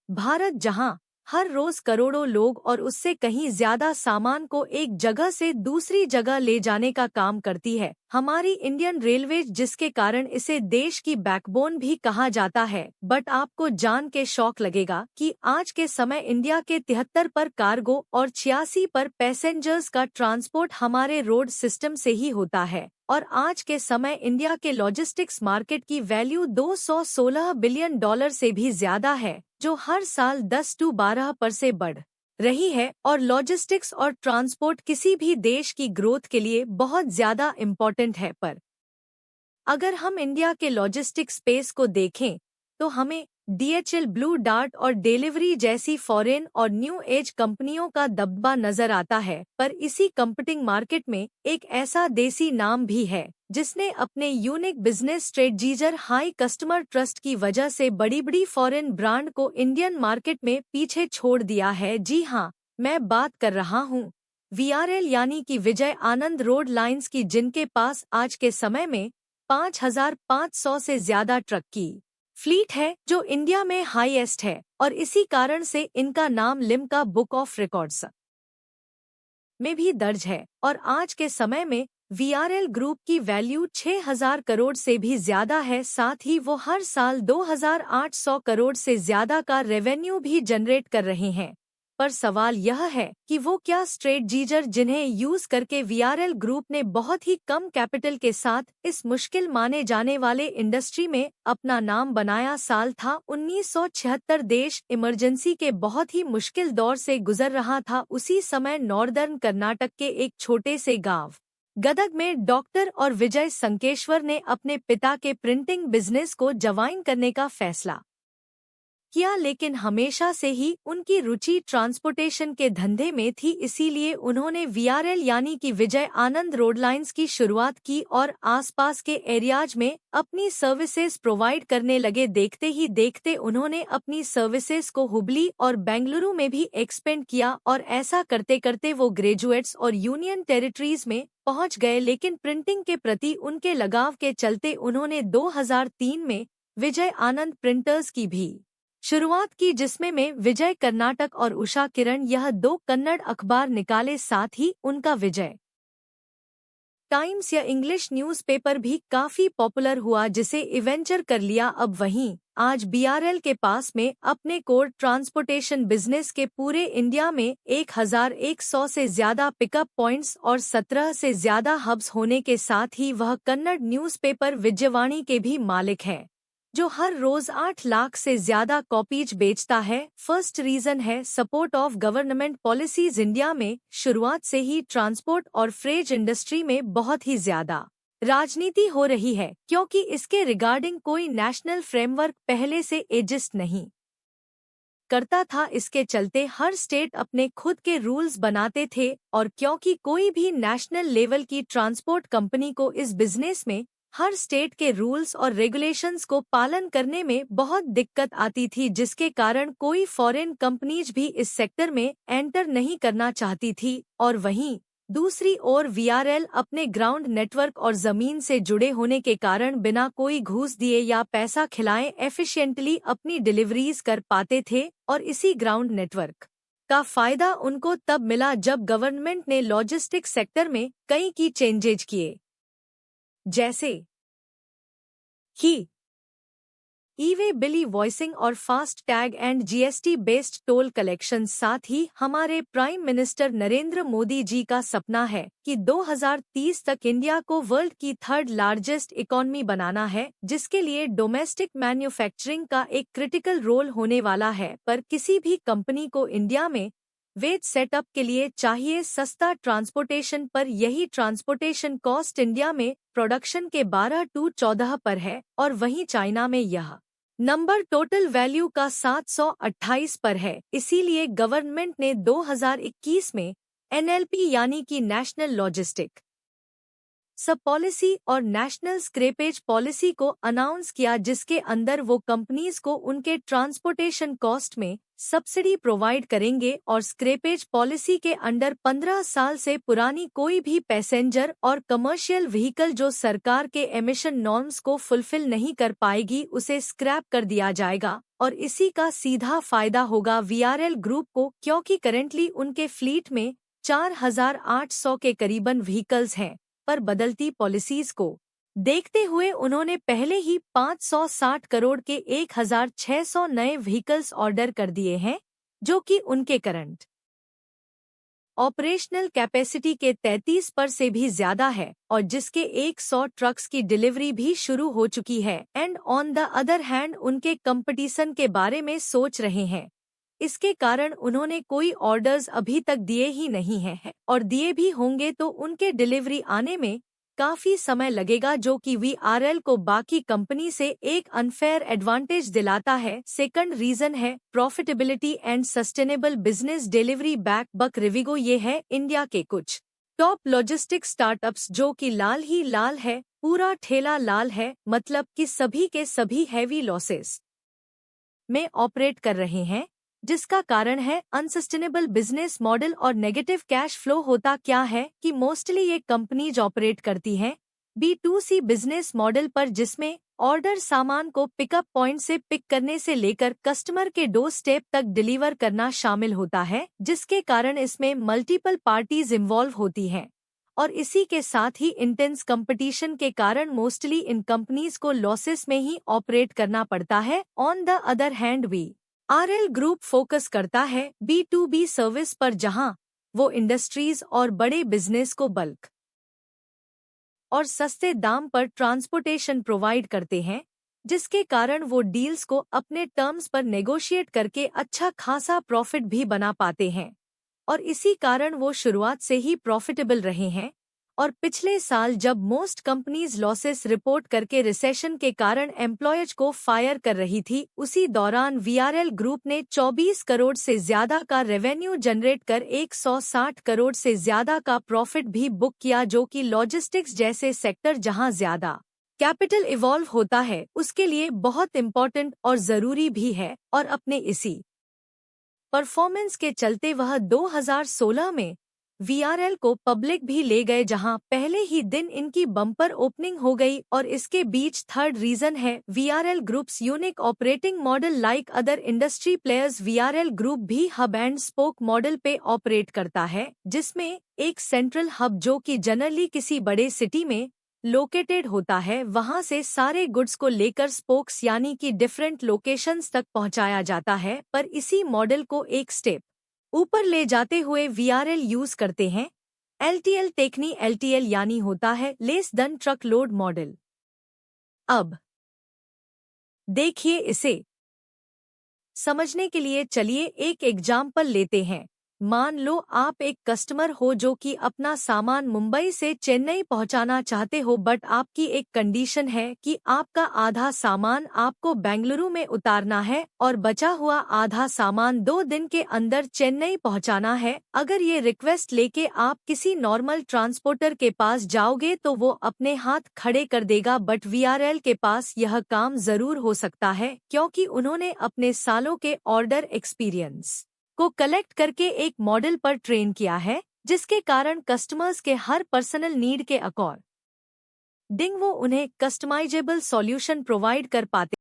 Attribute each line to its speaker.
Speaker 1: भारत जहां हर रोज करोड़ों लोग और उससे कहीं ज्यादा सामान को एक जगह से दूसरी जगह ले जाने का काम करती है, हमारी इंडियन रेलवे जिसके कारण इसे देश की बैकबोन भी कहा जाता है। बट आपको जान के शौक लगेगा कि आज के समय इंडिया के 73 पर कार्गो और 86 पर पैसेंजर्स का ट्रांसपोर्ट हमारे रोड सिस्टम से ही होता है। और आज के समय इंडिया के लॉजिस्टिक्स मार्केट की वैल्यू $216 बिलियन से भी ज्यादा है, जो हर साल 10 से 12% से बढ़ रही है। और लॉजिस्टिक्स और ट्रांसपोर्ट किसी भी देश की ग्रोथ के लिए बहुत ज्यादा इम्पोर्टेंट है। पर अगर हम इंडिया के लॉजिस्टिक स्पेस को देखें तो हमें DHL, ब्लू डार्ट और डिलीवरी जैसी फॉरेन और न्यू एज कंपनियों का दबदबा नजर आता है। पर इसी कंपीटिंग मार्केट में एक ऐसा देसी नाम भी है जिसने अपने यूनिक बिजनेस स्ट्रेटजीजर हाई कस्टमर ट्रस्ट की वजह से बड़ी बड़ी फॉरेन ब्रांड को इंडियन मार्केट में पीछे छोड़ दिया है। जी हाँ, मैं बात कर रहा हूँ VRL यानी कि विजय आनंद रोड लाइंस की, जिनके पास आज के समय में 5,500 से ज्यादा ट्रक की फ्लीट है, जो इंडिया में हाईएस्ट है। और इसी कारण से इनका नाम लिम्का बुक ऑफ रिकॉर्ड्स में भी दर्ज है। और आज के समय में VRL ग्रुप की वैल्यू 6,000 करोड़ से भी ज्यादा है। साथ ही वो हर साल 2,800 करोड़ से ज्यादा का रेवेन्यू भी जनरेट कर रहे हैं। पर सवाल यह है कि वो क्या स्ट्रेटजीजर जिन्हें यूज करके VRL ग्रुप ने बहुत ही कम कैपिटल के साथ इस मुश्किल माने जाने वाले इंडस्ट्री में अपना नाम बनाया। साल था 1976, देश इमरजेंसी के बहुत ही मुश्किल दौर से गुजर रहा था। उसी समय नॉर्दर्न कर्नाटक के एक छोटे से गांव गदग में डॉक्टर और विजय संकेश्वर ने अपने पिता के प्रिंटिंग बिजनेस को ज्वाइन करने का फैसला किया। लेकिन हमेशा से ही उनकी रुचि ट्रांसपोर्टेशन के धंधे में थी, इसीलिए उन्होंने VRL यानी कि विजय आनंद रोड लाइंस की शुरुआत की और आसपास के एरियाज में अपनी सर्विसेज प्रोवाइड करने लगे। देखते ही देखते उन्होंने अपनी सर्विसेज को हुबली और बेंगलुरु में भी एक्सपेंड किया और ऐसा करते करते वो ग्रेजुएट्स और यूनियन टेरिटरीज में पहुंच गए। लेकिन प्रिंटिंग के प्रति उनके लगाव के चलते उन्होंने 2003 में विजय आनंद प्रिंटर्स की भी शुरुआत की, जिसमें में विजय कर्नाटक और उषा किरण यह 2 कन्नड़ अखबार निकाले। साथ ही उनका विजय टाइम्स या इंग्लिश न्यूज़पेपर भी काफी पॉपुलर हुआ, जिसे इवेंचर कर लिया। अब वहीं आज BRL के पास में अपने कोर ट्रांसपोर्टेशन बिजनेस के पूरे इंडिया में 1,100 से ज्यादा पिकअप पॉइंट्स और 17 से ज्यादा हब्स होने के साथ ही वह कन्नड़ न्यूज़पेपर विजयवाणी के भी मालिक है, जो हर रोज 8 लाख से ज्यादा कॉपीज बेचता है। फर्स्ट रीजन है support of government policies. India में शुरुआत से ही ट्रांसपोर्ट और फ्रेट इंडस्ट्री में बहुत ही ज्यादा राजनीति हो रही है, क्योंकि इसके रिगार्डिंग कोई नेशनल फ्रेमवर्क पहले से एग्जिस्ट नहीं करता था। इसके चलते हर स्टेट अपने खुद के रूल्स बनाते थे, और क्योंकि कोई भी नेशनल लेवल की ट्रांसपोर्ट कंपनी को इस बिजनेस में हर स्टेट के रूल्स और रेगुलेशंस को पालन करने में बहुत दिक्कत आती थी, जिसके कारण कोई फॉरेन कंपनीज भी इस सेक्टर में एंटर नहीं करना चाहती थी। और वहीं दूसरी ओर VRL अपने ग्राउंड नेटवर्क और जमीन से जुड़े होने के कारण बिना कोई घूस दिए या पैसा खिलाए एफिशिएंटली अपनी डिलीवरीज कर पाते थे। और इसी ग्राउंड नेटवर्क का फायदा उनको तब मिला जब गवर्नमेंट ने लॉजिस्टिक सेक्टर में कई की चेंजेज किए, जैसे कि ई-वे बिल वॉइसिंग और fast tag and GST based toll collection. साथ ही हमारे प्राइम मिनिस्टर नरेंद्र मोदी जी का सपना है कि 2030 तक इंडिया को वर्ल्ड की 3rd लार्जेस्ट इकोनॉमी बनाना है, जिसके लिए डोमेस्टिक मैन्युफैक्चरिंग का एक क्रिटिकल रोल होने वाला है। पर किसी भी कंपनी को इंडिया में वेज सेटअप के लिए चाहिए सस्ता ट्रांसपोर्टेशन, पर यही ट्रांसपोर्टेशन कॉस्ट इंडिया में प्रोडक्शन के 12 to 14 पर है, और वहीं चाइना में यह नंबर टोटल वैल्यू का 728 पर है। इसीलिए गवर्नमेंट ने 2021 में NLP यानी कि नेशनल लॉजिस्टिक सब पॉलिसी और नेशनल स्क्रैपेज पॉलिसी को अनाउंस किया, जिसके अंदर वो कंपनीज को उनके ट्रांसपोर्टेशन कॉस्ट में सब्सिडी प्रोवाइड करेंगे और स्क्रैपेज पॉलिसी के अंडर 15 साल से पुरानी कोई भी पैसेंजर और कमर्शियल व्हीकल जो सरकार के एमिशन नॉर्म्स को फुलफिल नहीं कर पाएगी उसे स्क्रैप कर दिया जाएगा और इसी का सीधा फायदा होगा वीआरएल ग्रुप को, क्योंकि करंटली उनके फ्लीट में 4,800 के करीबन व्हीकल्स हैं। पर बदलती पॉलिसीज को देखते हुए उन्होंने पहले ही 560 करोड़ के 1,600 नए व्हीकल्स ऑर्डर कर दिए हैं, जो कि उनके करंट ऑपरेशनल कैपेसिटी के 33% से भी ज्यादा है और जिसके 100 ट्रक्स की डिलीवरी भी शुरू हो चुकी है। And on the other hand उनके कंपटीशन के बारे में सोच रहे हैं। इसके कारण उन्होंने कोई ऑर्डर्स अभी तक दिए ही नहीं हैं और दिए भी होंगे तो उनके डिलीवरी आने में काफी समय लगेगा, जो कि वीआरएल को बाकी कंपनी से एक अनफेयर एडवांटेज दिलाता है। सेकंड रीजन है profitability and sustainable business Delhivery BlackBuck Rivigo. ये है इंडिया के कुछ टॉप लॉजिस्टिक्स स्टार्टअप्स जो कि लाल ही लाल है, पूरा ठेला लाल है, मतलब कि सभी के सभी हैवी लॉसेस में ऑपरेट कर रहे हैं, जिसका कारण है अनसस्टेनेबल बिजनेस मॉडल और नेगेटिव कैश फ्लो। होता क्या है कि मोस्टली ये कंपनीज ऑपरेट करती हैं B2C बिजनेस मॉडल पर, जिसमें ऑर्डर सामान को पिकअप पॉइंट से पिक करने से लेकर कस्टमर के डोर स्टेप तक डिलीवर करना शामिल होता है, जिसके कारण इसमें मल्टीपल पार्टीज इन्वॉल्व होती हैं और इसी के साथ ही इंटेंस कंपटीशन के कारण मोस्टली इन कंपनीज को लॉसेस में ही ऑपरेट करना पड़ता है। On the other hand VRL group focus करता है B2B सर्विस पर, जहां वो इंडस्ट्रीज और बड़े बिजनेस को बल्क और सस्ते दाम पर ट्रांसपोर्टेशन प्रोवाइड करते हैं, जिसके कारण वो डील्स को अपने टर्म्स पर नेगोशिएट करके अच्छा खासा प्रॉफिट भी बना पाते हैं और इसी कारण वो शुरुआत से ही प्रॉफिटेबल रहे हैं। और पिछले साल जब मोस्ट कंपनीज लॉसेस रिपोर्ट करके रिसेशन के कारण एम्प्लॉयज को फायर कर रही थी, उसी दौरान वीआरएल ग्रुप ने 24 करोड़ से ज्यादा का रेवेन्यू जनरेट कर 160 करोड़ से ज्यादा का प्रॉफिट भी बुक किया, जो कि लॉजिस्टिक्स जैसे सेक्टर जहां ज्यादा कैपिटल इवॉल्व होता है उसके लिए बहुत इम्पोर्टेंट और जरूरी भी है। और अपने इसी परफॉर्मेंस के चलते वह 2016 में वीआरएल को पब्लिक भी ले गए, जहां पहले ही दिन इनकी बम्पर ओपनिंग हो गई। और इसके बीच थर्ड रीजन है VRL groups unique operating model. Like other industry players, VRL group भी हब एंड स्पोक मॉडल पे ऑपरेट करता है, जिसमें एक सेंट्रल हब जो कि जनरली किसी बड़े सिटी में लोकेटेड होता है, वहां से सारे गुड्स को लेकर स्पोक्स यानी कि डिफरेंट लोकेशंस तक पहुंचाया जाता है। पर इसी मॉडल को एक स्टेप ऊपर ले जाते हुए वीआरएल यूज करते हैं LTL टेक्नी। LTL यानी होता है less than truck load model. अब देखिए, इसे समझने के लिए चलिए एक एग्जाम्पल लेते हैं। मान लो आप एक कस्टमर हो जो कि अपना सामान मुंबई से चेन्नई पहुंचाना चाहते हो, बट आपकी एक कंडीशन है कि आपका आधा सामान आपको बेंगलुरु में उतारना है और बचा हुआ आधा सामान 2 दिन के अंदर चेन्नई पहुंचाना है। अगर ये रिक्वेस्ट लेके आप किसी नॉर्मल ट्रांसपोर्टर के पास जाओगे तो वो अपने हाथ खड़े कर देगा, बट वीआरएल के पास यह काम जरूर हो सकता है, क्योंकि उन्होंने अपने सालों के ऑर्डर एक्सपीरियंस को कलेक्ट करके एक मॉडल पर ट्रेन किया है, जिसके कारण कस्टमर्स के हर पर्सनल नीड के अकॉर्डिंग वो उन्हें कस्टमाइजेबल सॉल्यूशन प्रोवाइड कर पाते